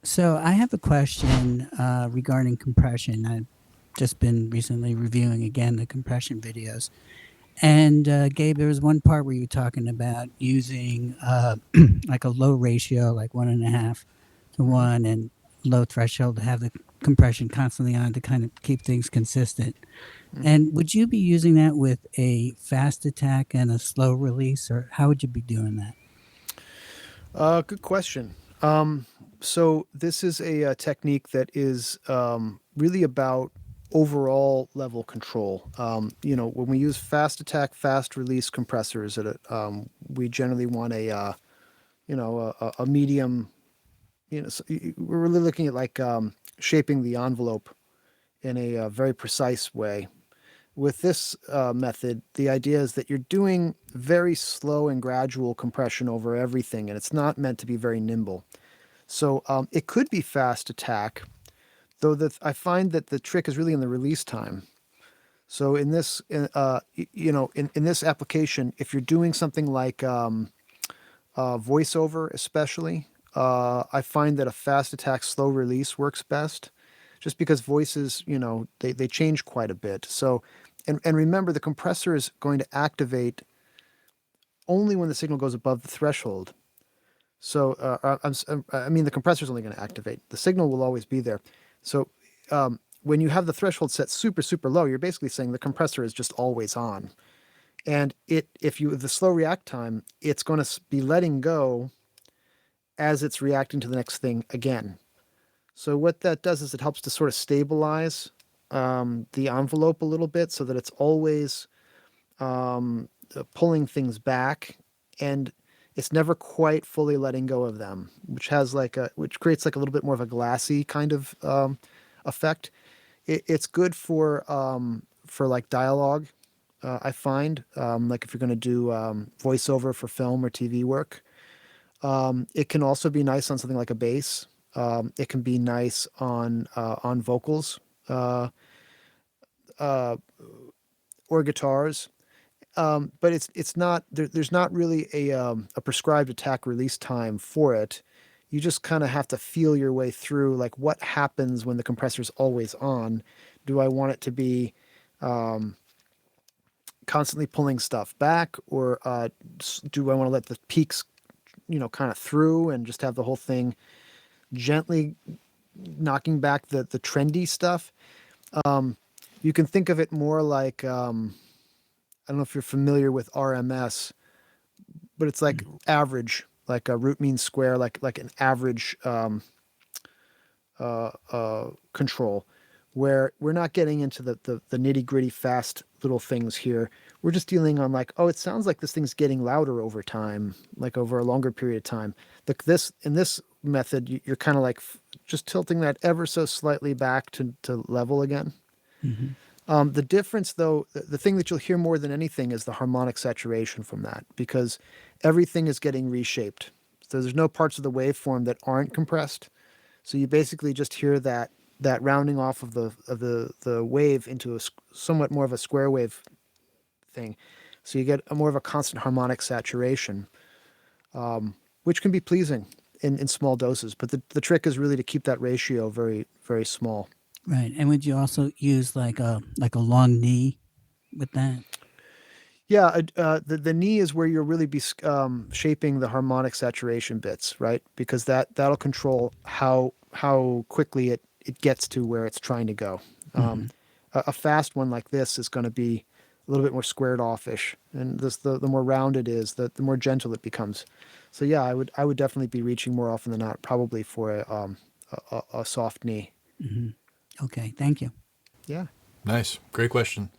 So I have a question regarding compression. I've just been recently reviewing again the compression videos. And Gabe, there was one part where you were talking about using like a low ratio, like 1.5 to 1, and low threshold to have the compression constantly on to kind of keep things consistent. Mm-hmm. And would you be using that with a fast attack and a slow release, or how would you be doing that? Good question. So this is a technique that is really about overall level control. When we use fast attack, fast release compressors, we generally want a medium. We're really looking at like shaping the envelope in a very precise way. With this method, the idea is that you're doing very slow and gradual compression over everything, and it's not meant to be very nimble. So it could be fast attack, though I find that the trick is really in the release time. So in this, in this application, if you're doing something like voiceover, especially, I find that a fast attack, slow release works best, just because voices, they change quite a bit. So, and remember, the compressor is going to activate only when the signal goes above the threshold. So I mean, the compressor is only going to activate. The signal will always be there. So when you have the threshold set super super low, you're basically saying the compressor is just always on. And if you the slow react time, it's going to be letting go as it's reacting to the next thing again. So what that does is it helps to sort of stabilize the envelope a little bit, so that it's always pulling things back, and it's never quite fully letting go of them, which creates like a little bit more of a glassy kind of effect. It's good for like dialogue. I find like if you're going to do voiceover for film or TV work, it can also be nice on something like a bass. It can be nice on vocals uh, or guitars. But it's not there's not really a prescribed attack release time for it. You just kind of have to feel your way through like what happens when the compressor's always on. Do I want it to be um, constantly pulling stuff back, or do I want to let the peaks kind of through and just have the whole thing gently knocking back the trendy stuff? Um, you can think of it more like I don't know if you're familiar with RMS, but it's like average, like a root mean square, like an average control, where we're not getting into the nitty gritty fast little things here. We're just dealing on like, oh, it sounds like this thing's getting louder over time, like over a longer period of time. This in this method, you're kind of like just tilting that ever so slightly back to level again. Hmm. The difference, though, the thing that you'll hear more than anything is the harmonic saturation from that, because everything is getting reshaped. So there's no parts of the waveform that aren't compressed. So you basically just hear that rounding off of the wave into a somewhat more of a square wave thing. So you get a more of a constant harmonic saturation, which can be pleasing in small doses. But the trick is really to keep that ratio very, very small. Right. And would you also use like a long knee with that? Yeah, the knee is where you'll really be shaping the harmonic saturation bits, right? Because that'll control how quickly it gets to where it's trying to go. Um, Hmm. a fast one like this is going to be a little bit more squared off-ish, and the more round it is, the more gentle it becomes. So yeah, I would definitely be reaching more often than not, probably for a soft knee. Hmm. Okay. Thank you. Yeah. Nice. Great question.